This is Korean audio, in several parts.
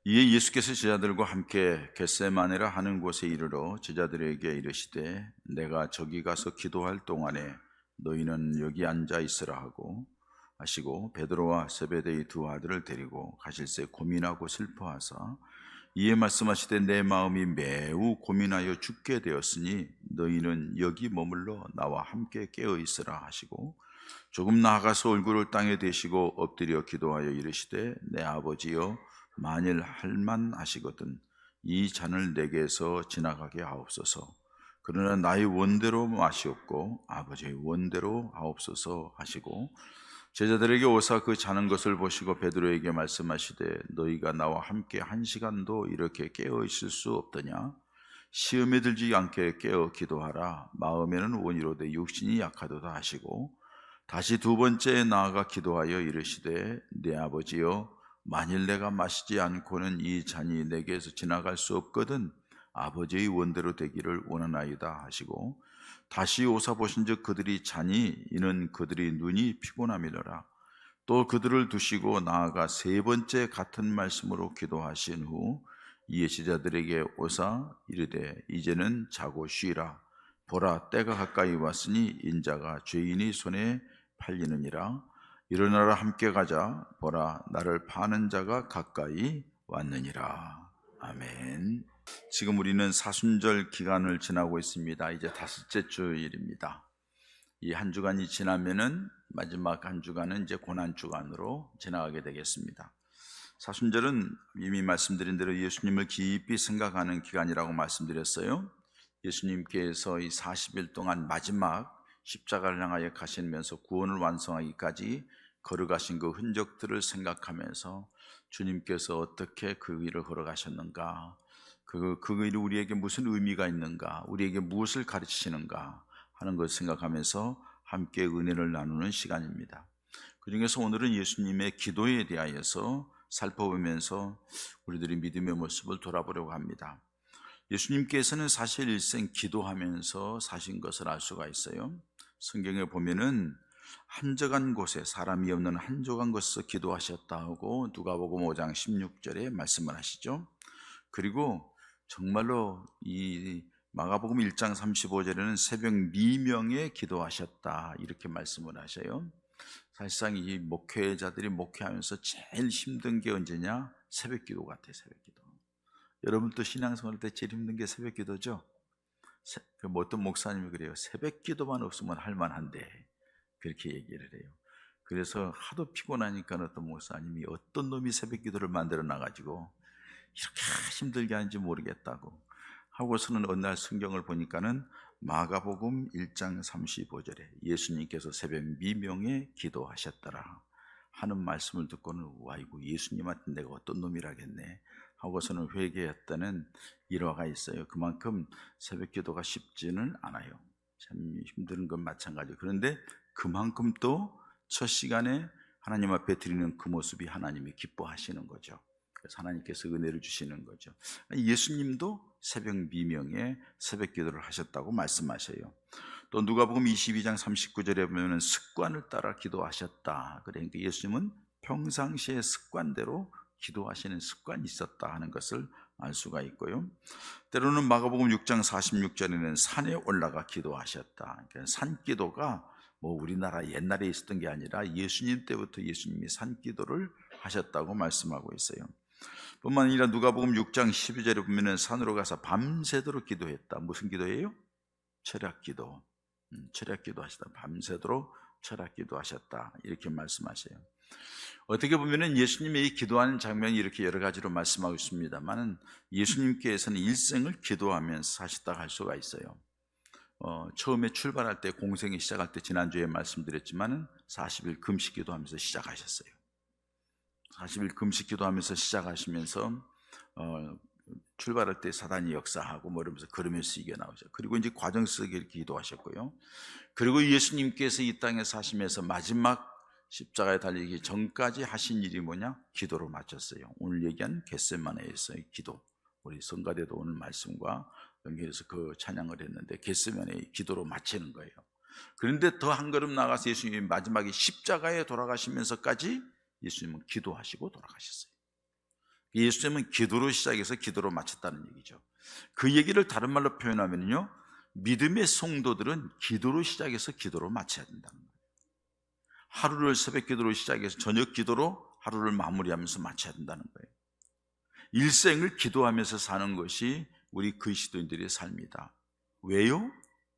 이에 예수께서 제자들과 함께 겟세마네라 하는 곳에 이르러 제자들에게 이르시되 내가 저기 가서 기도할 동안에 너희는 여기 앉아 있으라 하고 하시고 베드로와 세베데의 두 아들을 데리고 가실새 고민하고 슬퍼하사 이에 말씀하시되 내 마음이 매우 고민하여 죽게 되었으니 너희는 여기 머물러 나와 함께 깨어 있으라 하시고 조금 나아가서 얼굴을 땅에 대시고 엎드려 기도하여 이르시되 내 아버지여 만일 할만하시거든 이 잔을 내게서 지나가게 하옵소서. 그러나 나의 원대로 마시옵고 아버지의 원대로 하옵소서 하시고 제자들에게 오사 그 자는 것을 보시고 베드로에게 말씀하시되 너희가 나와 함께 한 시간도 이렇게 깨어 있을 수 없더냐? 시험에 들지 않게 깨어 기도하라. 마음에는 원이로되 육신이 약하도다 하시고 다시 두 번째 나아가 기도하여 이르시되 내 아버지여 만일 내가 마시지 않고는 이 잔이 내게서 지나갈 수 없거든 아버지의 원대로 되기를 원하나이다 하시고 다시 오사 보신즉 그들이 자니 이는 그들이 눈이 피곤함이더라. 또 그들을 두시고 나아가 세 번째 같은 말씀으로 기도하신 후 이에 제자들에게 오사 이르되 이제는 자고 쉬라. 보라 때가 가까이 왔으니 인자가 죄인의 손에 팔리느니라. 일어나라 함께 가자. 보라 나를 파는 자가 가까이 왔느니라. 아멘. 지금 우리는 사순절 기간을 지나고 있습니다. 이제 다섯째 주일입니다. 이 한 주간이 지나면은 마지막 한 주간은 이제 고난 주간으로 지나가게 되겠습니다. 사순절은 이미 말씀드린 대로 예수님을 깊이 생각하는 기간이라고 말씀드렸어요. 예수님께서 이 40일 동안 마지막 십자가를 향하여 가시면서 구원을 완성하기까지 걸어가신 그 흔적들을 생각하면서 주님께서 어떻게 그 길을 걸어가셨는가, 그 길이 우리에게 무슨 의미가 있는가, 우리에게 무엇을 가르치시는가 하는 것을 생각하면서 함께 은혜를 나누는 시간입니다. 그 중에서 오늘은 예수님의 기도에 대하여서 살펴보면서 우리들의 믿음의 모습을 돌아보려고 합니다. 예수님께서는 사실 일생 기도하면서 사신 것을 알 수가 있어요. 성경에 보면은 한적한 곳에 사람이 없는 한적한 곳에서 기도하셨다 하고 누가복음 5장 16절에 말씀을 하시죠. 그리고 정말로 이 마가복음 1장 35절에는 새벽 미명에 기도하셨다 이렇게 말씀을 하셔요. 사실상 이 목회자들이 목회하면서 제일 힘든 게 언제냐? 새벽 기도 같아요. 새벽 기도. 여러분도 신앙생활 때 제일 힘든 게 새벽 기도죠. 어떤 목사님이 그래요. 새벽 기도만 없으면 할만한데 그렇게 얘기를 해요. 그래서 하도 피곤하니까 어떤 목사님이 어떤 놈이 새벽 기도를 만들어 놔가지고 이렇게 힘들게 하는지 모르겠다고 하고서는 어느 날 성경을 보니까는 마가복음 1장 35절에 예수님께서 새벽 미명에 기도하셨더라 하는 말씀을 듣고는 와 이거 예수님한테 내가 어떤 놈이라겠네 하고서는 회개했다는 일화가 있어요. 그만큼 새벽 기도가 쉽지는 않아요. 참 힘든 건 마찬가지예요. 그런데 그만큼 또 첫 시간에 하나님 앞에 드리는 그 모습이 하나님이 기뻐하시는 거죠. 그래서 하나님께서 은혜를 주시는 거죠. 예수님도 새벽 미명에 새벽 기도를 하셨다고 말씀하셔요. 또 누가복음 22장 39절에 보면 습관을 따라 기도하셨다. 그러니까 예수님은 평상시의 습관대로 기도하시는 습관이 있었다 하는 것을 알 수가 있고요. 때로는 마가복음 6장 46절에는 산에 올라가 기도하셨다. 그러니까 산기도가 뭐 우리나라 옛날에 있었던 게 아니라 예수님 때부터 예수님이 산기도를 하셨다고 말씀하고 있어요. 뿐만 아니라 누가복음 6장 12절에 보면 산으로 가서 밤새도록 기도했다. 무슨 기도예요? 철학기도. 철학기도 하시다. 밤새도록 철학기도 하셨다. 이렇게 말씀하세요. 어떻게 보면 예수님의 이 기도하는 장면이 이렇게 여러 가지로 말씀하고 있습니다만 예수님께서는 일생을 기도하면서 사셨다고 할 수가 있어요. 처음에 출발할 때 공생이 시작할 때 지난주에 말씀드렸지만 40일 금식 기도하면서 시작하셨어요. 40일 금식 기도하면서 시작하시면서 출발할 때 사단이 역사하고 뭐 이러면서 걸으면서 이겨 나오죠. 그리고 이제 과정 속에 이렇게 기도하셨고요. 그리고 예수님께서 이 땅에 사시면서 마지막 십자가에 달리기 전까지 하신 일이 뭐냐? 기도로 마쳤어요. 오늘 얘기한 겟세마네에서의 기도. 우리 성가대도 오늘 말씀과 연결해서 그 찬양을 했는데 겟세마네의 기도로 마치는 거예요. 그런데 더 한 걸음 나가서 예수님이 마지막에 십자가에 돌아가시면서까지 예수님은 기도하시고 돌아가셨어요. 예수님은 기도로 시작해서 기도로 마쳤다는 얘기죠. 그 얘기를 다른 말로 표현하면요, 믿음의 성도들은 기도로 시작해서 기도로 마쳐야 된다는 거예요. 하루를 새벽 기도로 시작해서 저녁 기도로 하루를 마무리하면서 마쳐야 된다는 거예요. 일생을 기도하면서 사는 것이 우리 그리스도인들의 삶이다. 왜요?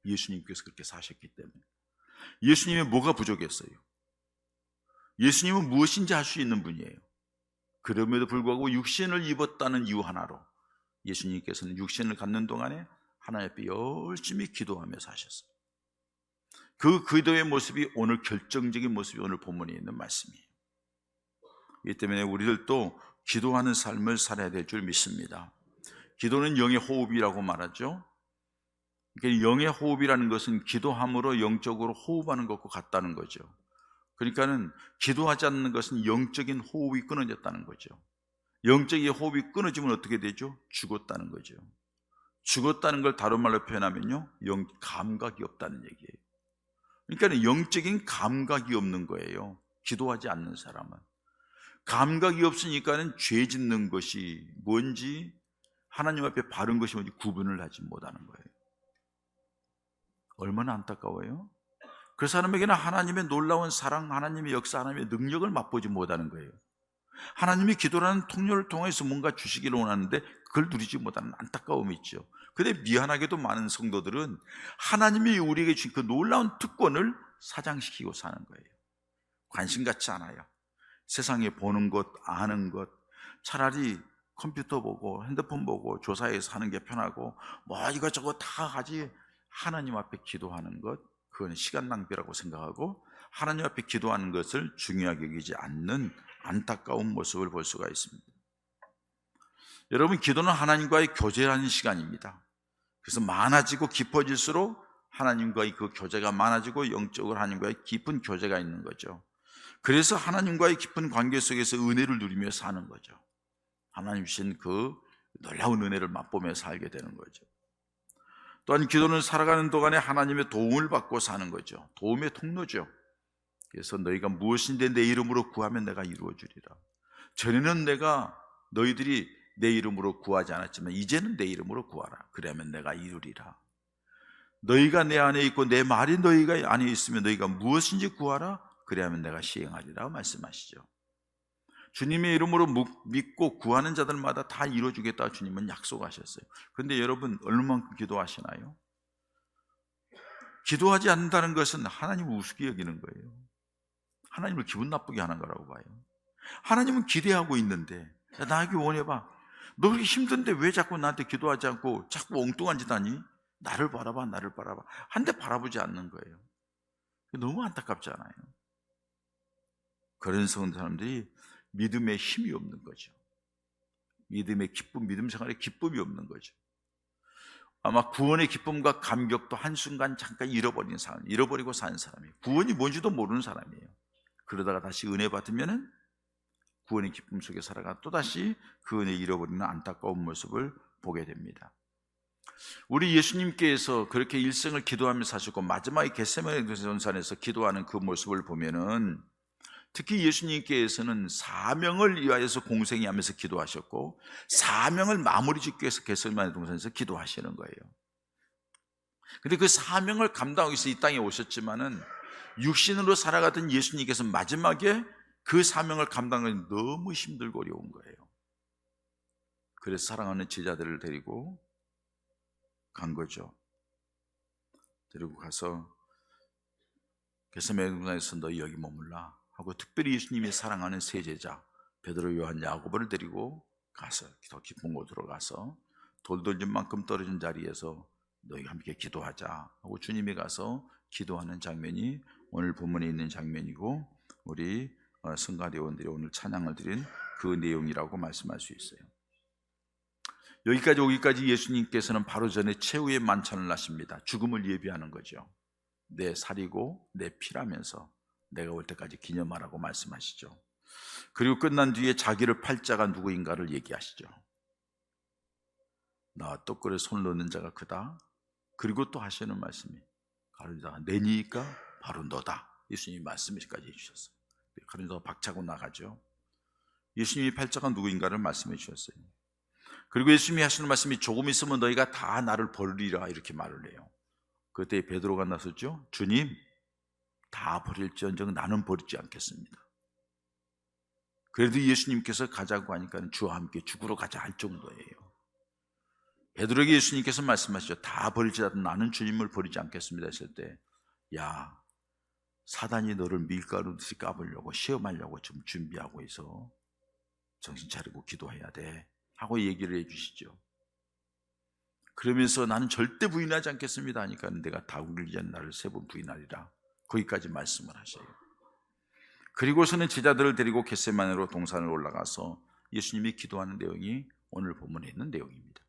예수님께서 그렇게 사셨기 때문에. 예수님의 뭐가 부족했어요? 예수님은 무엇인지 할 수 있는 분이에요. 그럼에도 불구하고 육신을 입었다는 이유 하나로 예수님께서는 육신을 갖는 동안에 하나님 앞에 열심히 기도하며 사셨어요. 그 기도의 모습이 오늘 결정적인 모습이 오늘 본문에 있는 말씀이에요. 이 때문에 우리들도 기도하는 삶을 살아야 될 줄 믿습니다. 기도는 영의 호흡이라고 말하죠. 영의 호흡이라는 것은 기도함으로 영적으로 호흡하는 것과 같다는 거죠. 그러니까는 기도하지 않는 것은 영적인 호흡이 끊어졌다는 거죠. 영적인 호흡이 끊어지면 어떻게 되죠? 죽었다는 거죠. 죽었다는 걸 다른 말로 표현하면요, 감각이 없다는 얘기예요. 그러니까 영적인 감각이 없는 거예요. 기도하지 않는 사람은. 감각이 없으니까는 죄 짓는 것이 뭔지, 하나님 앞에 바른 것이 뭔지 구분을 하지 못하는 거예요. 얼마나 안타까워요? 그 사람에게는 하나님의 놀라운 사랑, 하나님의 역사, 하나님의 능력을 맛보지 못하는 거예요. 하나님이 기도라는 통로를 통해서 뭔가 주시기를 원하는데 그걸 누리지 못하는 안타까움이 있죠. 근데 미안하게도 많은 성도들은 하나님이 우리에게 주신 그 놀라운 특권을 사장시키고 사는 거예요. 관심 갖지 않아요. 세상에 보는 것, 아는 것, 차라리 컴퓨터 보고 핸드폰 보고 조사해서 하는 게 편하고 뭐 이것저것 다 하지, 하나님 앞에 기도하는 것, 그건 시간 낭비라고 생각하고 하나님 앞에 기도하는 것을 중요하게 여기지 않는 안타까운 모습을 볼 수가 있습니다. 여러분, 기도는 하나님과의 교제라는 시간입니다. 그래서 많아지고 깊어질수록 하나님과의 그 교제가 많아지고 영적으로 하나님과의 깊은 교제가 있는 거죠. 그래서 하나님과의 깊은 관계 속에서 은혜를 누리며 사는 거죠. 하나님 주신 그 놀라운 은혜를 맛보며 살게 되는 거죠. 또한 기도는 살아가는 동안에 하나님의 도움을 받고 사는 거죠. 도움의 통로죠. 그래서 너희가 무엇인데 내 이름으로 구하면 내가 이루어 주리라. 전에는 내가 너희들이 내 이름으로 구하지 않았지만 이제는 내 이름으로 구하라. 그러면 내가 이루리라. 너희가 내 안에 있고 내 말이 너희가 안에 있으면 너희가 무엇인지 구하라. 그래야면 내가 시행하리라 말씀하시죠. 주님의 이름으로 믿고 구하는 자들마다 다 이루어주겠다 주님은 약속하셨어요. 그런데 여러분, 얼마만큼 기도하시나요? 기도하지 않는다는 것은 하나님을 우습게 여기는 거예요. 하나님을 기분 나쁘게 하는 거라고 봐요. 하나님은 기대하고 있는데, 야, 나에게 원해봐. 너 그렇게 힘든데 왜 자꾸 나한테 기도하지 않고 자꾸 엉뚱한 짓 하니? 나를 바라봐, 나를 바라봐. 한 대 바라보지 않는 거예요. 너무 안타깝잖아요. 그런 사람들이 믿음에 힘이 없는 거죠. 믿음의 기쁨, 믿음 생활에 기쁨이 없는 거죠. 아마 구원의 기쁨과 감격도 한순간 잠깐 잃어버리고 사는 사람이에요. 구원이 뭔지도 모르는 사람이에요. 그러다가 다시 은혜 받으면은 구원의 기쁨 속에 살아가 또다시 그 은혜 잃어버리는 안타까운 모습을 보게 됩니다. 우리 예수님께서 그렇게 일생을 기도하며 사셨고 마지막에 겟세마네 동산에서 기도하는 그 모습을 보면은 특히 예수님께서는 사명을 위하여서 공생이 하면서 기도하셨고 사명을 마무리 짓기 위해서 겟세마네 동산에서 기도하시는 거예요. 근데 그 사명을 감당하기 위해서 이 땅에 오셨지만은 육신으로 살아가던 예수님께서 마지막에 그 사명을 감당하기 너무 힘들고 어려운 거예요. 그래서 사랑하는 제자들을 데리고 간 거죠. 데리고 가서 겟세마네 동산에서 너희 여기 머물라 하고 특별히 예수님이 사랑하는 세 제자 베드로, 요한, 야고보를 데리고 가서 더 깊은 곳으로 가서 돌돌진 만큼 떨어진 자리에서 너희가 함께 기도하자 하고 주님이 가서 기도하는 장면이 오늘 본문에 있는 장면이고 우리 성가대원들이 오늘 찬양을 드린 그 내용이라고 말씀할 수 있어요. 여기까지 오기까지 예수님께서는 바로 전에 최후의 만찬을 하십니다. 죽음을 예비하는 거죠. 내 살이고 내 피라면서 내가 올 때까지 기념하라고 말씀하시죠. 그리고 끝난 뒤에 자기를 팔 자가 누구인가를 얘기하시죠. 나와 떡그릇에 손을 넣는 자가 그다. 그리고 또 하시는 말씀이 가룟유다가 내니까 바로 너다. 예수님이 말씀까지 해주셨어요. 가룟유다가 박차고 나가죠. 예수님이 팔자가 누구인가를 말씀해 주셨어요. 그리고 예수님이 하시는 말씀이 조금 있으면 너희가 다 나를 버리리라 이렇게 말을 해요. 그때 베드로가 나섰죠. 주님, 다 버릴지언정 나는 버리지 않겠습니다. 그래도 예수님께서 가자고 하니까 주와 함께 죽으러 가자 할 정도예요. 베드로에게 예수님께서 말씀하시죠. 다 버릴지라도 나는 주님을 버리지 않겠습니다 했을 때, 야, 사단이 너를 밀가루듯이 까보려고 시험하려고 좀 준비하고 있어. 정신 차리고 기도해야 돼 하고 얘기를 해주시죠. 그러면서 나는 절대 부인하지 않겠습니다 하니까 내가 다굴기 전 나를 3번 부인하리라, 거기까지 말씀을 하셔요. 그리고서는 제자들을 데리고 겟세마네로 동산을 올라가서 예수님이 기도하는 내용이 오늘 본문에 있는 내용입니다.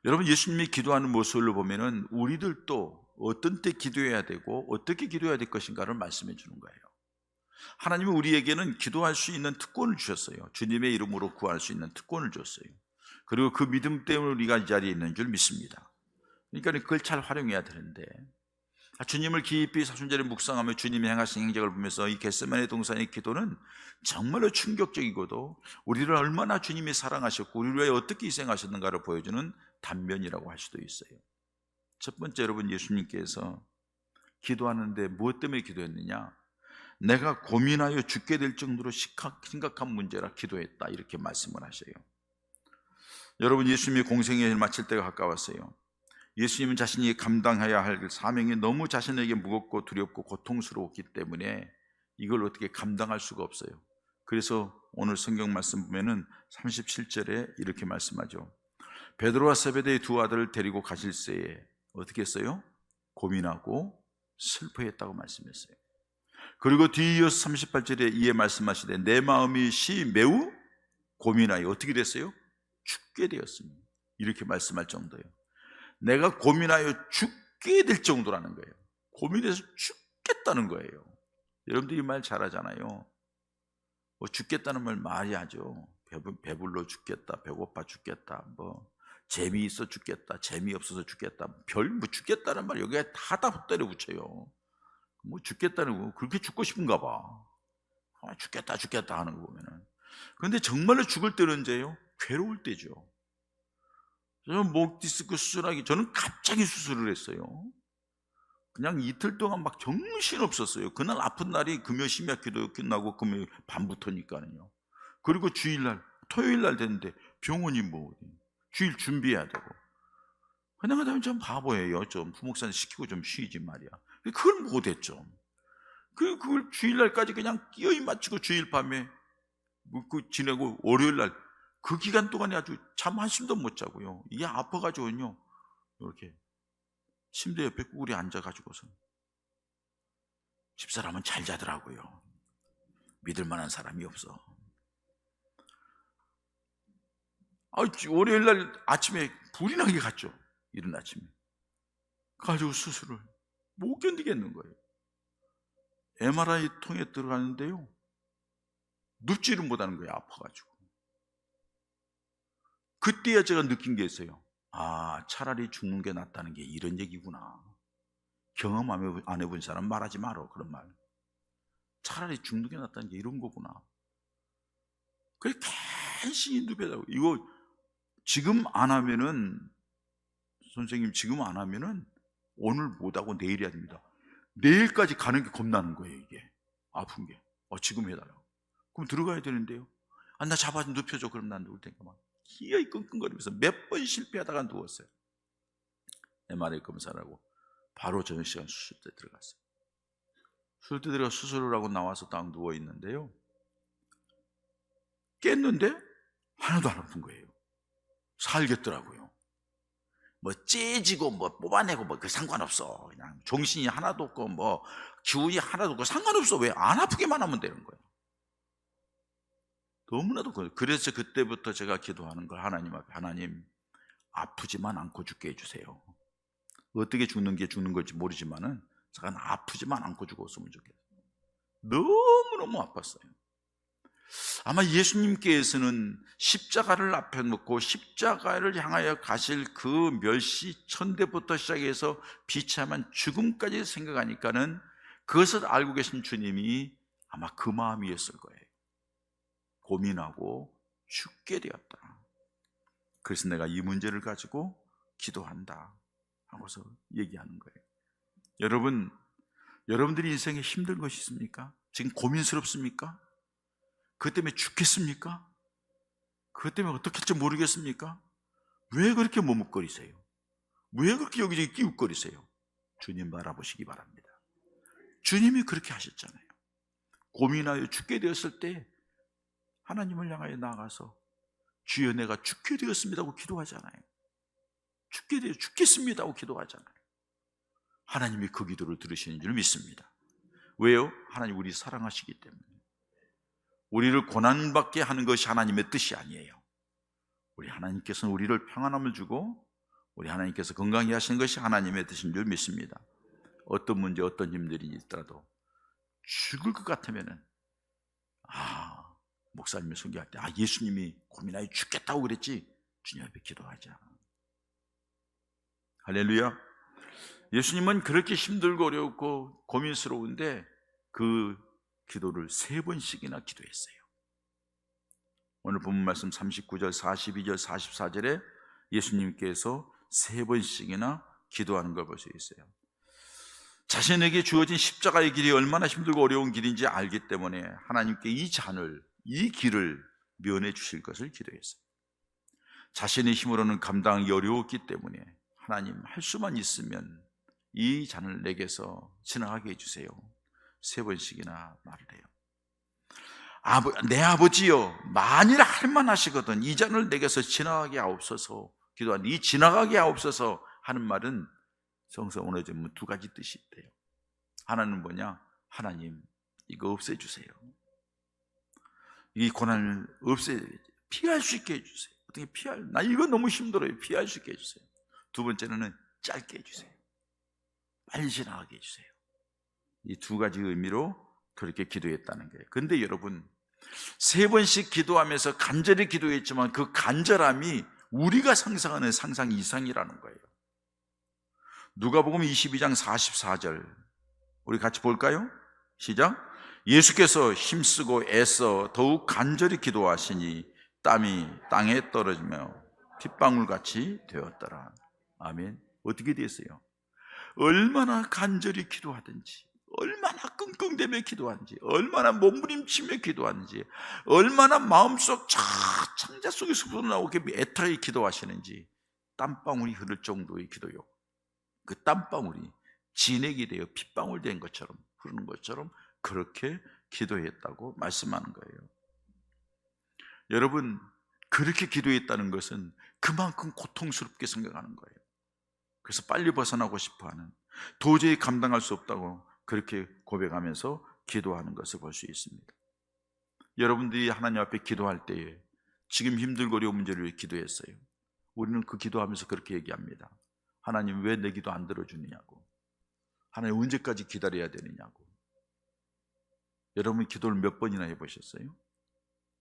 여러분, 예수님이 기도하는 모습을 보면은 우리들도 어떤 때 기도해야 되고 어떻게 기도해야 될 것인가를 말씀해 주는 거예요. 하나님은 우리에게는 기도할 수 있는 특권을 주셨어요. 주님의 이름으로 구할 수 있는 특권을 줬어요. 그리고 그 믿음 때문에 우리가 이 자리에 있는 줄 믿습니다. 그러니까 그걸 잘 활용해야 되는데, 주님을 깊이 사순절에 묵상하며 주님이 행하신 행적을 보면서 이 겟세마네 동산의 기도는 정말로 충격적이고도 우리를 얼마나 주님이 사랑하셨고 우리를 위해 어떻게 희생하셨는가를 보여주는 단면이라고 할 수도 있어요. 첫 번째, 여러분, 예수님께서 기도하는데 무엇 때문에 기도했느냐? 내가 고민하여 죽게 될 정도로 심각한 문제라 기도했다, 이렇게 말씀을 하셔요. 여러분, 예수님이 공생애를 마칠 때가 가까웠어요. 예수님은 자신이 감당해야 할 사명이 너무 자신에게 무겁고 두렵고 고통스러웠기 때문에 이걸 어떻게 감당할 수가 없어요. 그래서 오늘 성경 말씀 보면은 37절에 이렇게 말씀하죠. 베드로와 세베대의 2 아들을 데리고 가실 때에 어떻게 했어요? 고민하고 슬퍼했다고 말씀했어요. 그리고 뒤이어서 38절에 이에 말씀하시되 내 마음이 매우 고민하여 어떻게 됐어요? 죽게 되었습니다. 이렇게 말씀할 정도예요. 내가 고민하여 죽게 될 정도라는 거예요. 고민해서 죽겠다는 거예요. 여러분들이 이 말 잘하잖아요. 뭐 죽겠다는 말 많이 하죠. 배불러 죽겠다, 배고파 죽겠다, 뭐 재미있어 죽겠다, 재미없어서 죽겠다, 뭐 죽겠다는 말 여기에 다 때려 붙여요. 뭐 죽겠다는 거, 그렇게 죽고 싶은가 봐. 죽겠다 하는 거 보면은. 그런데 정말로 죽을 때는 언제예요? 괴로울 때죠. 저는 목 디스크 수술하기, 저는 갑자기 수술을 했어요. 그냥 이틀 동안 막 정신없었어요. 그날 아픈 날이 금요 심야 기도 끝나고 금요일 밤부터니까요. 그리고 주일날, 토요일날 됐는데 병원이 뭐 주일 준비해야 되고. 그냥 하다면 좀 바보예요. 좀 부목사님 시키고 좀 쉬지 말이야. 그걸 못했죠. 그걸 주일날까지 그냥 끼어이 맞추고 주일 밤에 지내고 월요일날 그 기간 동안에 아주 잠 한숨도 못 자고요. 이게 아파가지고요, 이렇게 침대 옆에 꾸구리 앉아가지고서 집사람은 잘 자더라고요. 믿을 만한 사람이 없어. 월요일날 아침에 불이 나게 갔죠. 이른 아침에 가지고 수술을 못 견디겠는 거예요. MRI 통에 들어가는데요, 눕지를 못하는 거예요. 아파가지고. 그때야 제가 느낀 게 있어요. 차라리 죽는 게 낫다는 게 이런 얘기구나. 경험 안 해본 사람 말하지 마라, 그런 말. 차라리 죽는 게 낫다는 게 이런 거구나. 그래 간신히 눕혀다고. 이거 지금 안 하면은, 선생님 지금 안 하면은 오늘 못하고 내일 해야 됩니다. 내일까지 가는 게 겁나는 거예요. 이게 아픈 게. 지금 해달라고. 그럼 들어가야 되는데요. 나 잡아서 눕혀줘. 그럼 난 누울 테니까 막 기어이 끙끙거리면서 몇 번 실패하다가 누웠어요. MRI 검사를 하고 바로 저녁 시간 수술대 들어갔어요. 수술대 들어가 수술을 하고 나와서 딱 누워 있는데요, 깼는데 하나도 안 아픈 거예요. 살겠더라고요. 뭐 째지고 뭐 뽑아내고 뭐 그 상관없어. 그냥 정신이 하나도 없고 뭐 기운이 하나도 없고 상관없어. 왜 안 아프게만 하면 되는 거예요. 너무나도 그래서 그때부터 제가 기도하는 걸, 하나님 앞에, 하나님 아프지만 않고 죽게 해주세요. 어떻게 죽는 게 죽는 걸지 모르지만은 제가 아프지만 않고 죽었으면 좋겠어요. 너무너무 아팠어요. 아마 예수님께서는 십자가를 앞에 놓고 십자가를 향하여 가실 그 멸시천대부터 시작해서 비참한 죽음까지 생각하니까는 그것을 알고 계신 주님이 아마 그 마음이었을 거예요. 고민하고 죽게 되었다. 그래서 내가 이 문제를 가지고 기도한다 하고서 얘기하는 거예요. 여러분들이 인생에 힘든 것이 있습니까? 지금 고민스럽습니까? 그것 때문에 죽겠습니까? 그것 때문에 어떻게 할지 모르겠습니까? 왜 그렇게 머뭇거리세요? 왜 그렇게 여기저기 끼웃거리세요? 주님 바라보시기 바랍니다. 주님이 그렇게 하셨잖아요. 고민하여 죽게 되었을 때 하나님을 향하여 나아가서 주여 내가 죽게 되었습니다 하고 기도하잖아요. 죽겠습니다 하고 기도하잖아요. 하나님이 그 기도를 들으시는 줄 믿습니다. 왜요? 하나님 우리 사랑하시기 때문에. 우리를 고난받게 하는 것이 하나님의 뜻이 아니에요. 우리 하나님께서는 우리를 평안함을 주고 우리 하나님께서 건강히 하시는 것이 하나님의 뜻인 줄 믿습니다. 어떤 문제, 어떤 힘들이 있더라도 죽을 것 같으면은 목사님이 설교할 때 예수님이 고민하여 죽겠다고 그랬지, 주님 앞에 기도하자. 할렐루야. 예수님은 그렇게 힘들고 어렵고 고민스러운데 그 기도를 3번씩이나 기도했어요. 오늘 본문 말씀 39절, 42절, 44절에 예수님께서 3번씩이나 기도하는 걸 볼 수 있어요. 자신에게 주어진 십자가의 길이 얼마나 힘들고 어려운 길인지 알기 때문에 하나님께 이 길을 면해 주실 것을 기도했어요. 자신의 힘으로는 감당하기 어려웠기 때문에 하나님 할 수만 있으면 이 잔을 내게서 지나가게 해주세요. 3번씩이나 말을 해요. 내 아버지여, 만일 할만하시거든 이 잔을 내게서 지나가게 하옵소서 기도하는데, 이 지나가게 하옵소서 하는 말은 성서 오늘 보면 2가지 뜻이 있대요. 하나는 뭐냐? 하나님 이거 없애주세요. 이 고난을 피할 수 있게 해주세요. 어떻게 나 이거 너무 힘들어요. 피할 수 있게 해주세요. 2번째는 짧게 해주세요. 빨리 지나가게 해주세요. 이 2가지 의미로 그렇게 기도했다는 거예요. 근데 여러분, 3번씩 기도하면서 간절히 기도했지만 그 간절함이 우리가 상상하는 상상 이상이라는 거예요. 누가복음 22장 44절 우리 같이 볼까요? 시작. 예수께서 힘쓰고 애써 더욱 간절히 기도하시니 땀이 땅에 떨어지며 핏방울같이 되었더라. 아멘. 어떻게 됐어요? 얼마나 간절히 기도하든지, 얼마나 끙끙대며 기도하는지, 얼마나 몸부림치며 기도하는지, 얼마나 마음속 창자 속에서 나오게 애타게 기도하시는지 땀방울이 흐를 정도의 기도요. 그 땀방울이 진액이 되어 핏방울 된 것처럼 흐르는 것처럼 그렇게 기도했다고 말씀하는 거예요. 여러분, 그렇게 기도했다는 것은 그만큼 고통스럽게 생각하는 거예요. 그래서 빨리 벗어나고 싶어하는, 도저히 감당할 수 없다고 그렇게 고백하면서 기도하는 것을 볼 수 있습니다. 여러분들이 하나님 앞에 기도할 때에 지금 힘들고 어려운 문제를 위해 기도했어요. 우리는 그 기도하면서 그렇게 얘기합니다. 하나님 왜 내 기도 안 들어주느냐고, 하나님 언제까지 기다려야 되느냐고. 여러분 기도를 몇 번이나 해보셨어요?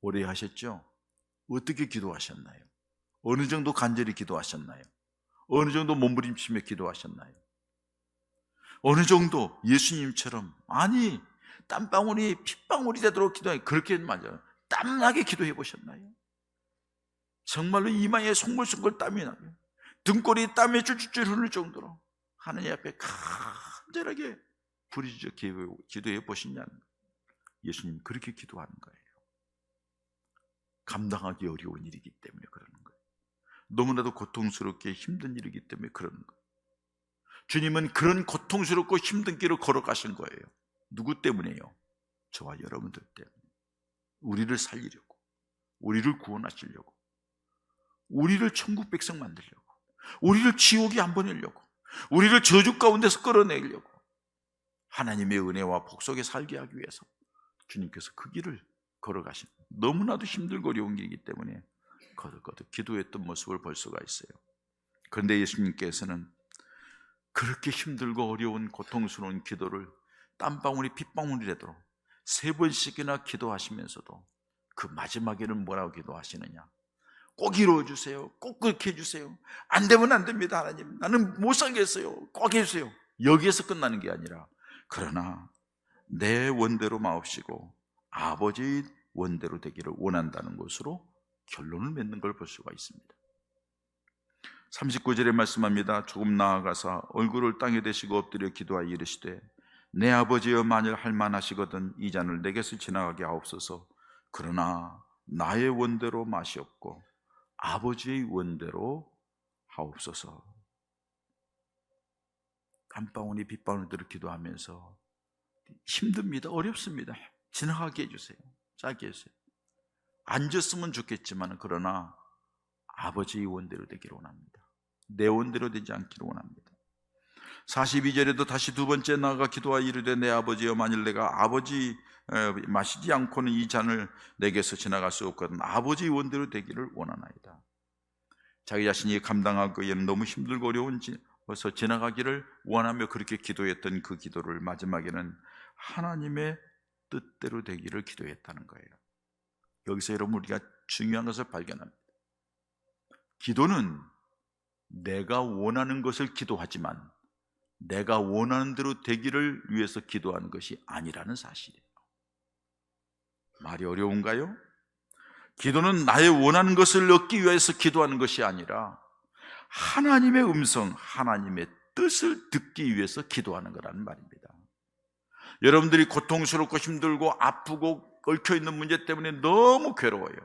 오래 하셨죠? 어떻게 기도하셨나요? 어느 정도 간절히 기도하셨나요? 어느 정도 몸부림치며 기도하셨나요? 어느 정도 예수님처럼, 아니 땀방울이 핏방울이 되도록 기도해, 그렇게 맞아요. 땀나게 기도해 보셨나요? 정말로 이마에 송골송골 땀이 나요. 등골이 땀에 줄줄줄 흐를 정도로 하나님 앞에 간절하게 부르짖어 기도해 보셨냐는 거예요. 예수님 그렇게 기도하는 거예요. 감당하기 어려운 일이기 때문에 그러는 거예요. 너무나도 고통스럽게 힘든 일이기 때문에 그러는 거예요. 주님은 그런 고통스럽고 힘든 길을 걸어가신 거예요. 누구 때문에요? 저와 여러분들 때문에. 우리를 살리려고, 우리를 구원하시려고, 우리를 천국 백성 만들려고, 우리를 지옥에 안 보내려고, 우리를 저주 가운데서 끌어내려고, 하나님의 은혜와 복속에 살게 하기 위해서 주님께서 그 길을 걸어가신, 너무나도 힘들고 어려운 길이기 때문에 거듭거듭 기도했던 모습을 볼 수가 있어요. 그런데 예수님께서는 그렇게 힘들고 어려운 고통스러운 기도를 땀방울이 핏방울이 되도록 3번씩이나 기도하시면서도 그 마지막에는 뭐라고 기도하시느냐? 꼭 이루어주세요. 꼭 그렇게 해주세요. 안 되면 안 됩니다. 하나님, 나는 못 살겠어요. 꼭 해주세요. 여기에서 끝나는 게 아니라, 그러나 내 원대로 마옵시고 아버지 원대로 되기를 원한다는 것으로 결론을 맺는 걸 볼 수가 있습니다. 39절에 말씀합니다. 조금 나아가서 얼굴을 땅에 대시고 엎드려 기도하여 이르시되 내 아버지여 만일 할만하시거든 이 잔을 내게서 지나가게 하옵소서. 그러나 나의 원대로 마시옵고 아버지의 원대로 하옵소서. 땀방울이 빗방울들을 기도하면서 힘듭니다. 어렵습니다. 지나가게 해주세요. 짧게 해주세요. 앉았으면 좋겠지만 그러나 아버지의 원대로 되기를 원합니다. 내 원대로 되지 않기를 원합니다. 42절에도 다시 두 번째 나아가 기도하여 이르되 내 아버지여 만일 내가 아버지 마시지 않고는 이 잔을 내게서 지나갈 수 없거든 아버지의 원대로 되기를 원하나이다. 자기 자신이 감당하기에는 너무 힘들고 어려워서 지나가기를 원하며 그렇게 기도했던 그 기도를 마지막에는 하나님의 뜻대로 되기를 기도했다는 거예요. 여기서 여러분 우리가 중요한 것을 발견합니다. 기도는 내가 원하는 것을 기도하지만 내가 원하는 대로 되기를 위해서 기도하는 것이 아니라는 사실이에요. 말이 어려운가요? 기도는 나의 원하는 것을 얻기 위해서 기도하는 것이 아니라 하나님의 음성, 하나님의 뜻을 듣기 위해서 기도하는 거라는 말입니다. 여러분들이 고통스럽고 힘들고 아프고 얽혀있는 문제 때문에 너무 괴로워요.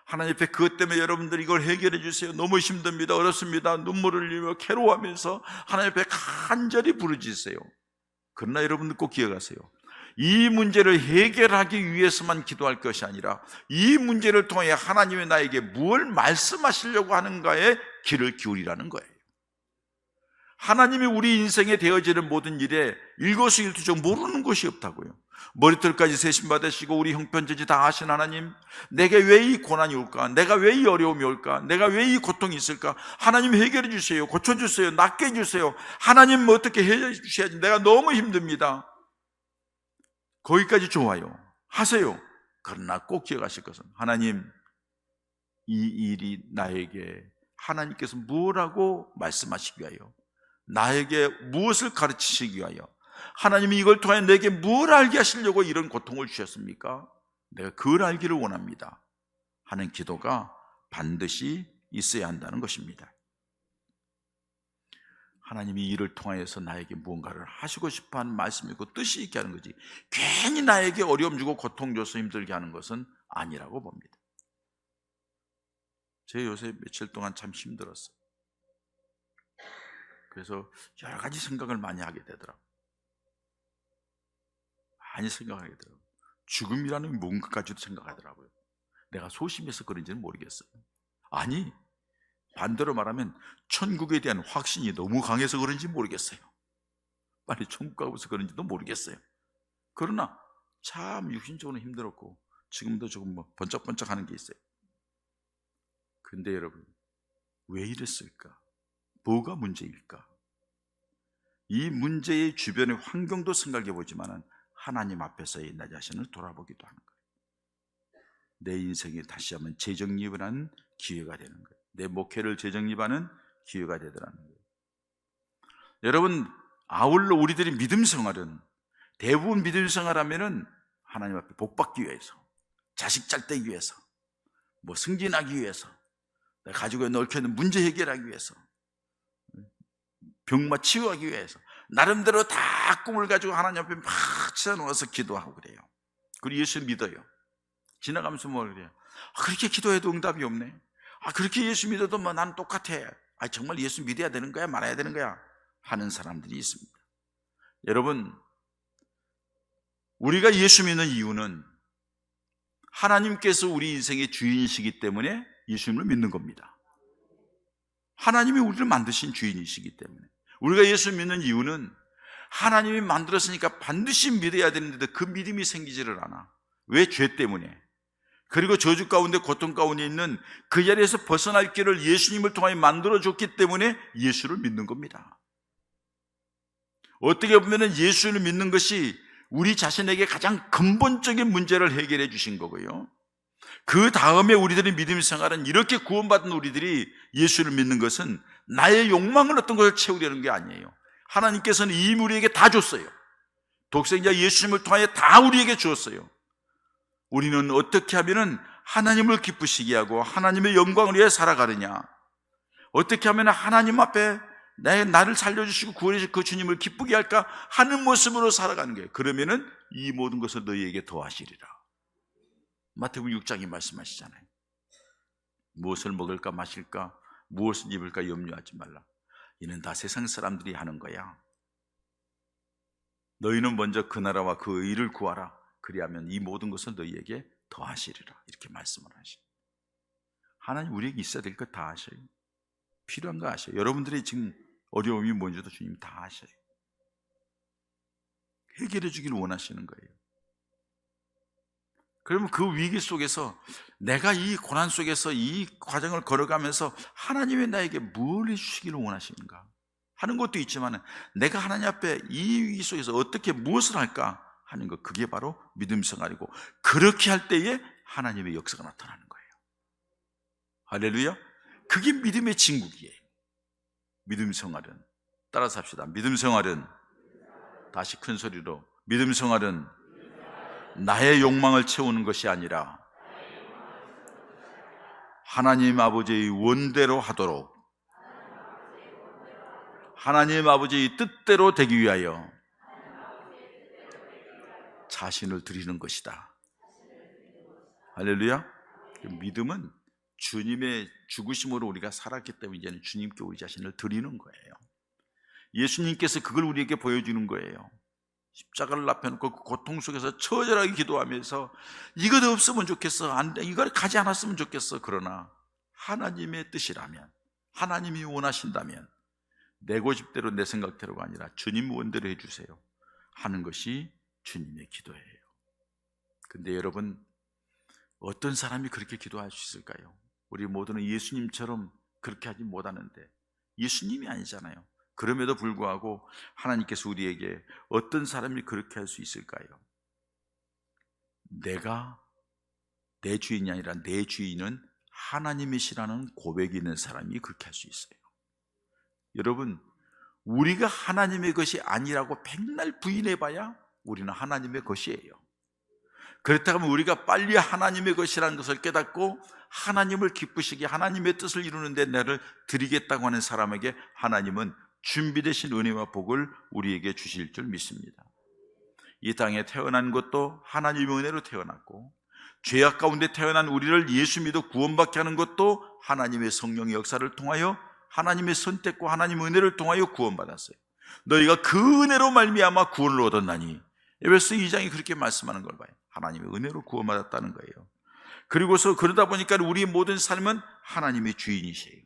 하나님 앞에 그것 때문에 여러분들이 이걸 해결해 주세요. 너무 힘듭니다. 어렵습니다. 눈물을 흘리며 괴로워하면서 하나님 앞에 간절히 부르짖으세요. 그러나 여러분들 꼭 기억하세요. 이 문제를 해결하기 위해서만 기도할 것이 아니라 이 문제를 통해 하나님이 나에게 무엇을 말씀하시려고 하는가에 귀를 기울이라는 거예요. 하나님이 우리 인생에 되어지는 모든 일에 일거수일투족 모르는 것이 없다고요. 머리털까지 세심 받으시고 우리 형편지지 다 아신 하나님, 내게 왜 이 고난이 올까? 내가 왜 이 어려움이 올까? 내가 왜 이 고통이 있을까? 하나님 해결해 주세요. 고쳐주세요. 낫게 해주세요. 하나님 어떻게 해주셔야지. 내가 너무 힘듭니다. 거기까지 좋아요. 하세요. 그러나 꼭 기억하실 것은 하나님, 이 일이 나에게 하나님께서 무엇라고 말씀하시기 위하여, 나에게 무엇을 가르치시기 위하여, 하나님이 이걸 통해 내게 뭘 알게 하시려고 이런 고통을 주셨습니까? 내가 그걸 알기를 원합니다 하는 기도가 반드시 있어야 한다는 것입니다. 하나님이 이를 통하여서 나에게 무언가를 하시고 싶어하는 말씀이고 뜻이 있게 하는 거지, 괜히 나에게 어려움 주고 고통 줘서 힘들게 하는 것은 아니라고 봅니다. 제가 요새 며칠 동안 참 힘들었어요. 그래서 여러 가지 생각을 많이 하게 되더라고요. 많이 생각하게 되더라고요. 죽음이라는 뭔가까지도 생각하더라고요. 내가 소심해서 그런지는 모르겠어요. 아니, 반대로 말하면 천국에 대한 확신이 너무 강해서 그런지 모르겠어요. 빨리 천국 가고서 그런지도 모르겠어요. 그러나 참 육신적으로 힘들었고 지금도 조금 번쩍번쩍 하는 게 있어요. 근데 여러분, 왜 이랬을까? 뭐가 문제일까? 이 문제의 주변의 환경도 생각해 보지만 하나님 앞에서의 나 자신을 돌아보기도 하는 거예요. 내 인생에 다시 한번 재정립하는 기회가 되는 거예요. 내 목회를 재정립하는 기회가 되더라는 거예요. 여러분, 아울러 우리들이 믿음 생활은 대부분 믿음 생활하면은 하나님 앞에 복 받기 위해서, 자식 잘 되기 위해서, 승진하기 위해서, 내가 가지고 얽혀있는 문제 해결하기 위해서, 병마 치유하기 위해서 나름대로 다 꿈을 가지고 하나님 앞에 막 치워놓아서 기도하고 그래요. 그리고 예수 믿어요. 지나가면서 뭘 그래요? 그렇게 기도해도 응답이 없네. 그렇게 예수 믿어도 난 똑같아. 정말 예수 믿어야 되는 거야? 말아야 되는 거야? 하는 사람들이 있습니다. 여러분, 우리가 예수 믿는 이유는 하나님께서 우리 인생의 주인이시기 때문에 예수님을 믿는 겁니다. 하나님이 우리를 만드신 주인이시기 때문에. 우리가 예수 믿는 이유는 하나님이 만들었으니까 반드시 믿어야 되는데 그 믿음이 생기지를 않아. 왜? 죄 때문에. 그리고 저주 가운데 고통 가운데 있는 그 자리에서 벗어날 길을 예수님을 통해 만들어줬기 때문에 예수를 믿는 겁니다. 어떻게 보면 예수를 믿는 것이 우리 자신에게 가장 근본적인 문제를 해결해 주신 거고요. 그 다음에 우리들의 믿음 생활은 이렇게 구원받은 우리들이 예수를 믿는 것은 나의 욕망을 어떤 것을 채우려는 게 아니에요. 하나님께서는 이미 우리에게 다 줬어요. 독생자 예수님을 통하여 다 우리에게 주었어요. 우리는 어떻게 하면은 하나님을 기쁘시게 하고 하나님의 영광을 위해 살아가느냐, 어떻게 하면 하나님 앞에 나를 살려주시고 구원해주실 그 주님을 기쁘게 할까 하는 모습으로 살아가는 거예요. 그러면은 이 모든 것을 너희에게 더하시리라. 마태복음 6장이 말씀하시잖아요. 무엇을 먹을까 마실까 무엇을 입을까 염려하지 말라. 이는 다 세상 사람들이 하는 거야. 너희는 먼저 그 나라와 그 의를 구하라. 그리하면 이 모든 것을 너희에게 더하시리라. 이렇게 말씀을 하셔요. 하나님 우리에게 있어야 될 것 다 하셔요. 필요한 거 아셔요. 여러분들이 지금 어려움이 뭔지도 주님 다 아셔요. 해결해 주기를 원하시는 거예요. 그러면 그 위기 속에서 내가 이 고난 속에서 이 과정을 걸어가면서 하나님이 나에게 뭘 해주시기를 원하시는가 하는 것도 있지만, 내가 하나님 앞에 이 위기 속에서 어떻게 무엇을 할까 하는 것, 그게 바로 믿음 생활이고, 그렇게 할 때에 하나님의 역사가 나타나는 거예요. 할렐루야. 그게 믿음의 진국이에요. 믿음 생활은, 따라서 합시다. 믿음 생활은, 다시 큰 소리로, 믿음 생활은 나의 욕망을 채우는 것이 아니라 하나님 아버지의 원대로 하도록, 하나님 아버지의 뜻대로 되기 위하여 자신을 드리는 것이다. 할렐루야. 믿음은 주님의 죽으심으로 우리가 살았기 때문에 이제는 주님께 우리 자신을 드리는 거예요. 예수님께서 그걸 우리에게 보여주는 거예요. 십자가를 앞에놓고 그 고통 속에서 처절하게 기도하면서 이것 없으면 좋겠어, 이걸 가지 않았으면 좋겠어. 그러나 하나님의 뜻이라면, 하나님이 원하신다면 내 고집대로 내 생각대로가 아니라 주님 원대로 해주세요 하는 것이 주님의 기도예요. 근데 여러분, 어떤 사람이 그렇게 기도할 수 있을까요? 우리 모두는 예수님처럼 그렇게 하지 못하는데, 예수님이 아니잖아요. 그럼에도 불구하고 하나님께서 우리에게 어떤 사람이 그렇게 할 수 있을까요? 내가 내 주인이 아니라 내 주인은 하나님이시라는 고백이 있는 사람이 그렇게 할 수 있어요. 여러분, 우리가 하나님의 것이 아니라고 백날 부인해봐야 우리는 하나님의 것이에요. 그렇다면 우리가 빨리 하나님의 것이라는 것을 깨닫고 하나님을 기쁘시게 하나님의 뜻을 이루는 데 나를 드리겠다고 하는 사람에게 하나님은 준비되신 은혜와 복을 우리에게 주실 줄 믿습니다. 이 땅에 태어난 것도 하나님의 은혜로 태어났고, 죄악 가운데 태어난 우리를 예수 믿어 구원받게 하는 것도 하나님의 성령의 역사를 통하여, 하나님의 선택과 하나님의 은혜를 통하여 구원받았어요. 너희가 그 은혜로 말미암아 구원을 얻었나니, 에베소 2장이 그렇게 말씀하는 걸 봐요. 하나님의 은혜로 구원받았다는 거예요. 그리고서 그러다 보니까 우리의 모든 삶은 하나님의 주인이세요.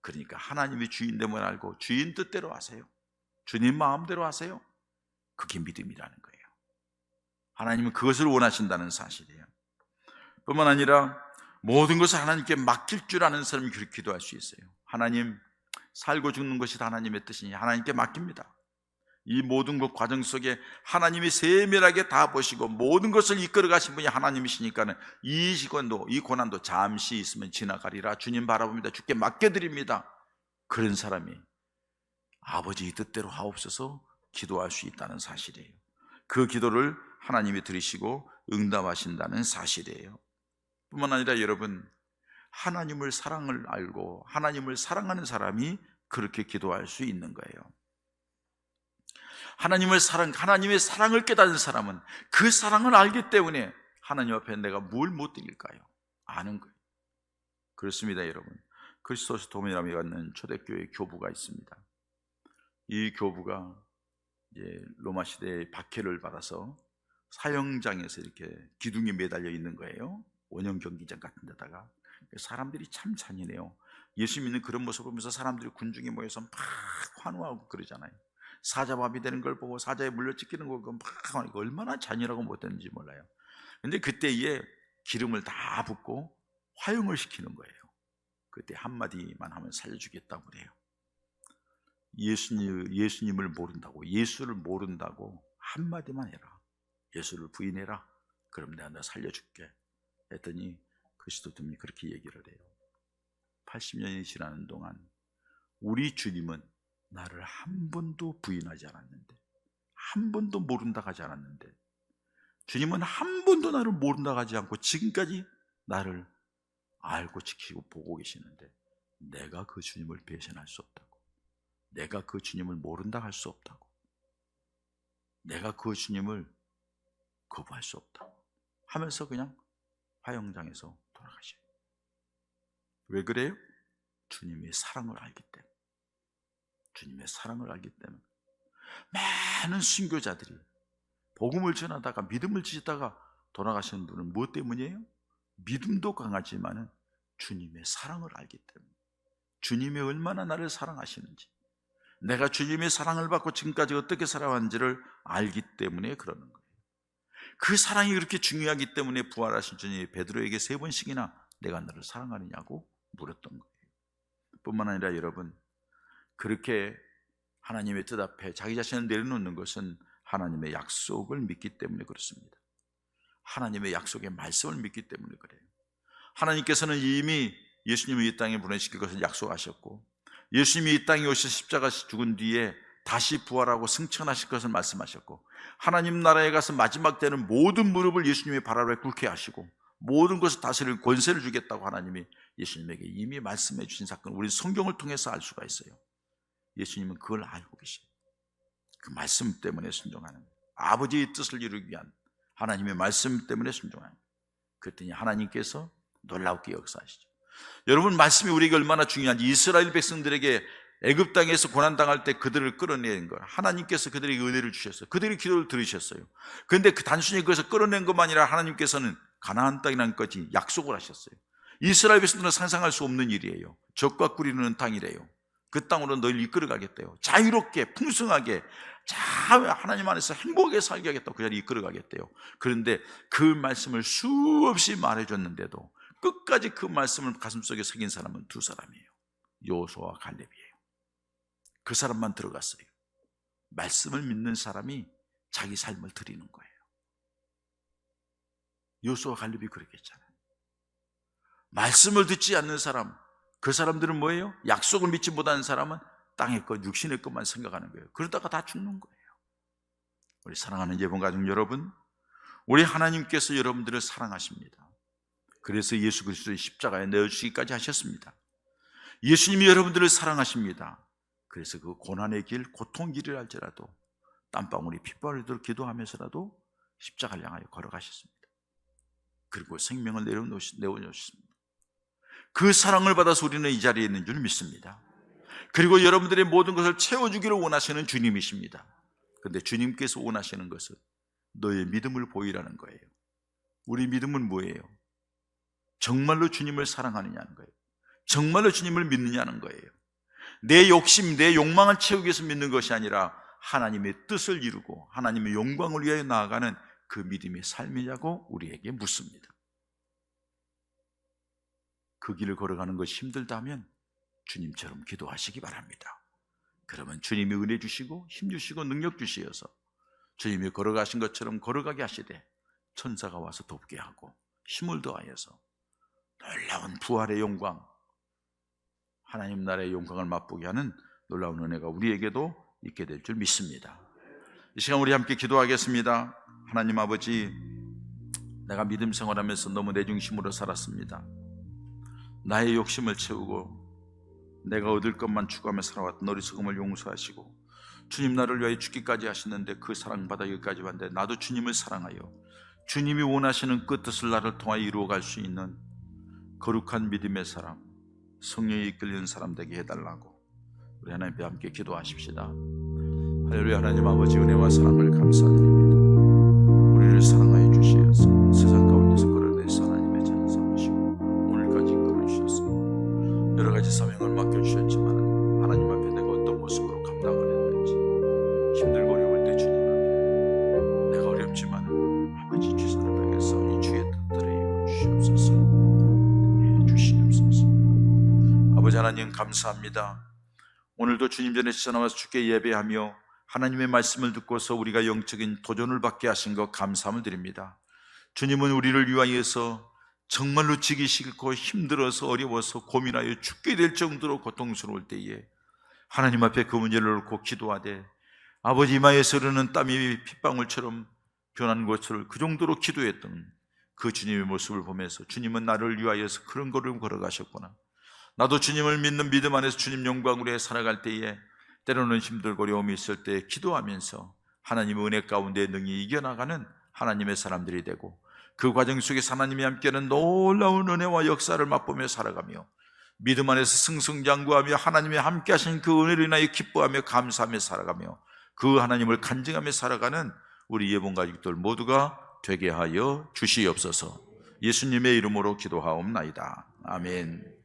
그러니까 하나님의 주인됨을 알고 주인 뜻대로 하세요. 주님 마음대로 하세요. 그게 믿음이라는 거예요. 하나님은 그것을 원하신다는 사실이에요. 뿐만 아니라 모든 것을 하나님께 맡길 줄 아는 사람이 그렇게 기도할 수 있어요. 하나님, 살고 죽는 것이 다 하나님의 뜻이니 하나님께 맡깁니다. 이 모든 것 과정 속에 하나님이 세밀하게 다 보시고 모든 것을 이끌어 가신 분이 하나님이시니까는 이 시간도, 이 고난도 잠시 있으면 지나가리라. 주님 바라봅니다. 주께 맡겨드립니다. 그런 사람이 아버지의 뜻대로 하옵소서 기도할 수 있다는 사실이에요. 그 기도를 하나님이 들으시고 응답하신다는 사실이에요. 뿐만 아니라 여러분, 하나님을 사랑을 알고 하나님을 사랑하는 사람이 그렇게 기도할 수 있는 거예요. 하나님의 사랑을 깨닫는 사람은 그 사랑을 알기 때문에 하나님 앞에 내가 뭘 못 드릴까요? 아는 거예요. 그렇습니다, 여러분. 그리스도스 도미나미에 갖는 초대교회 교부가 있습니다. 이 교부가 이제 로마 시대의 박해를 받아서 사형장에서 이렇게 기둥이 매달려 있는 거예요. 원형 경기장 같은 데다가. 사람들이 참 잔인해요. 예수 믿는 그런 모습을 보면서 사람들이 군중에 모여서 막 환호하고 그러잖아요. 사자밥이 되는 걸 보고 사자에 물려 찢기는 걸 보고 막 얼마나 잔인하고 못했는지 몰라요. 근데 그때에 기름을 다 붓고 화형을 시키는 거예요. 그때 한마디만 하면 살려주겠다고 그래요. 예수님을 모른다고, 예수를 모른다고 한마디만 해라. 예수를 부인해라. 그럼 내가 너 살려줄게 했더니 그리스도님이 그렇게 얘기를 해요. 80년이 지나는 동안 우리 주님은 나를 한 번도 부인하지 않았는데, 한 번도 모른다 하지 않았는데, 주님은 한 번도 나를 모른다 하지 않고 지금까지 나를 알고 지키고 보고 계시는데 내가 그 주님을 배신할 수 없다고, 내가 그 주님을 모른다 할 수 없다고, 내가 그 주님을 거부할 수 없다고 하면서 그냥 화영장에서 돌아가셔요. 왜 그래요? 주님의 사랑을 알기 때문에. 주님의 사랑을 알기 때문에. 많은 순교자들이 복음을 전하다가 믿음을 지다가 돌아가시는 분은 무엇 때문이에요? 믿음도 강하지만은 주님의 사랑을 알기 때문에. 주님이 얼마나 나를 사랑하시는지, 내가 주님의 사랑을 받고 지금까지 어떻게 살아왔는지를 알기 때문에 그러는 거예요. 그 사랑이 그렇게 중요하기 때문에 부활하신 주님이 베드로에게 3번씩이나 내가 너를 사랑하느냐고 물었던 거예요. 뿐만 아니라 여러분, 그렇게 하나님의 뜻 앞에 자기 자신을 내려놓는 것은 하나님의 약속을 믿기 때문에 그렇습니다. 하나님의 약속의 말씀을 믿기 때문에 그래요. 하나님께서는 이미 예수님을 이 땅에 보내시킬 것을 약속하셨고, 예수님이 이 땅에 오셔서 십자가 죽은 뒤에 다시 부활하고 승천하실 것을 말씀하셨고, 하나님 나라에 가서 마지막 때는 모든 무릎을 예수님의 발 아래 꿇게 하시고 모든 것을 다스릴 권세를 주겠다고 하나님이 예수님에게 이미 말씀해 주신 사건, 우리 성경을 통해서 알 수가 있어요. 예수님은 그걸 알고 계십니다. 그 말씀 때문에 순종하는, 아버지의 뜻을 이루기 위한 하나님의 말씀 때문에 순종하는, 그랬더니 하나님께서 놀랍게 역사하시죠. 여러분, 말씀이 우리에게 얼마나 중요한지, 이스라엘 백성들에게 애굽 땅에서 고난당할 때 그들을 끌어내는 걸 하나님께서 그들에게 은혜를 주셨어요. 그들의 기도를 들으셨어요. 그런데 그 단순히 그것을 끌어낸 것만 아니라 하나님께서는 가나안 땅이라는 것이 약속을 하셨어요. 이스라엘 백성들은 상상할 수 없는 일이에요. 젖과 꿀이 흐르는 땅이래요. 그 땅으로 너희를 이끌어가겠대요. 자유롭게 풍성하게 하나님 안에서 행복하게 살게 하겠다고 그 자리에 이끌어가겠대요. 그런데 그 말씀을 수없이 말해줬는데도 끝까지 그 말씀을 가슴속에 새긴 사람은 2사람이에요. 여호수아와 갈렙이에요. 그 사람만 들어갔어요. 말씀을 믿는 사람이 자기 삶을 드리는 거예요. 여호수아와 갈렙이 그렇겠잖아요. 말씀을 듣지 않는 사람, 그 사람들은 뭐예요? 약속을 믿지 못하는 사람은 땅의 것, 육신의 것만 생각하는 거예요. 그러다가 다 죽는 거예요. 우리 사랑하는 예본 가족 여러분, 우리 하나님께서 여러분들을 사랑하십니다. 그래서 예수 그리스도의 십자가에 내어주시기까지 하셨습니다. 예수님이 여러분들을 사랑하십니다. 그래서 그 고난의 길, 고통 길을 할지라도 땀방울이 핏방울이 되도록 기도하면서라도 십자가를 향하여 걸어가셨습니다. 그리고 생명을 내어놓으셨습니다. 그 사랑을 받아서 우리는 이 자리에 있는 줄 믿습니다. 그리고 여러분들의 모든 것을 채워주기를 원하시는 주님이십니다. 그런데 주님께서 원하시는 것은 너의 믿음을 보이라는 거예요. 우리 믿음은 뭐예요? 정말로 주님을 사랑하느냐는 거예요. 정말로 주님을 믿느냐는 거예요. 내 욕심, 내 욕망을 채우기 위해서 믿는 것이 아니라 하나님의 뜻을 이루고 하나님의 영광을 위하여 나아가는 그 믿음의 삶이냐고 우리에게 묻습니다. 그 길을 걸어가는 것이 힘들다면 주님처럼 기도하시기 바랍니다. 그러면 주님이 은혜 주시고 힘 주시고 능력 주시어서 주님이 걸어가신 것처럼 걸어가게 하시되 천사가 와서 돕게 하고 힘을 더하여서 놀라운 부활의 영광, 하나님 나라의 영광을 맛보게 하는 놀라운 은혜가 우리에게도 있게 될 줄 믿습니다. 이 시간 우리 함께 기도하겠습니다. 하나님 아버지, 내가 믿음 생활하면서 너무 내 중심으로 살았습니다. 나의 욕심을 채우고 내가 얻을 것만 추구하며 살아왔던 어리석음을 용서하시고 주님 나를 위하여 죽기까지 하시는데 그 사랑받아 여기까지 왔는데 나도 주님을 사랑하여 주님이 원하시는 그 뜻을 나를 통하여 이루어갈 수 있는 거룩한 믿음의 사람, 성령에 이끌리는 사람 되게 해달라고 우리 하나님 앞에 함께 기도하십시다. 할렐루야. 하나님 아버지, 은혜와 사랑을 감사드립니다. 우리를 사랑하여 주시어서 세상 가운데서 끌어내서 하나님의 자녀 삼으시고 오늘까지 끌어주셨습니다. 여러 가지 사명을 맡겨주셨지만 하나님 앞에 내가 어떤 모습으로 감당을 했는지, 힘들고 어려울 때 주님 앞에 내가 어렵지만 아버지 주사를 당해서 이 주의 뜻대로 이루어 주시옵소서. 아버지 하나님 감사합니다. 오늘도 주님 전에 지나와서 주께 예배하며 하나님의 말씀을 듣고서 우리가 영적인 도전을 받게 하신 것 감사함을 드립니다. 주님은 우리를 위하여서 정말로 지기 싫고 힘들어서 어려워서 고민하여 죽게 될 정도로 고통스러울 때에 하나님 앞에 그 문제를 놓고 기도하되 아버지 이마에서 흐르는 땀이 핏방울처럼 변한 것을 그 정도로 기도했던 그 주님의 모습을 보면서 주님은 나를 위하여서 그런 걸음 걸어가셨구나. 나도 주님을 믿는 믿음 안에서 주님 영광으로 살아갈 때에 때로는 힘들고 어려움이 있을 때 기도하면서 하나님의 은혜 가운데 능히 이겨나가는 하나님의 사람들이 되고, 그 과정 속에서 하나님이 함께하는 놀라운 은혜와 역사를 맛보며 살아가며 믿음 안에서 승승장구하며 하나님이 함께하신 그 은혜로 인하여 기뻐하며 감사하며 살아가며 그 하나님을 간증하며 살아가는 우리 예본 가족들 모두가 되게 하여 주시옵소서. 예수님의 이름으로 기도하옵나이다. 아멘.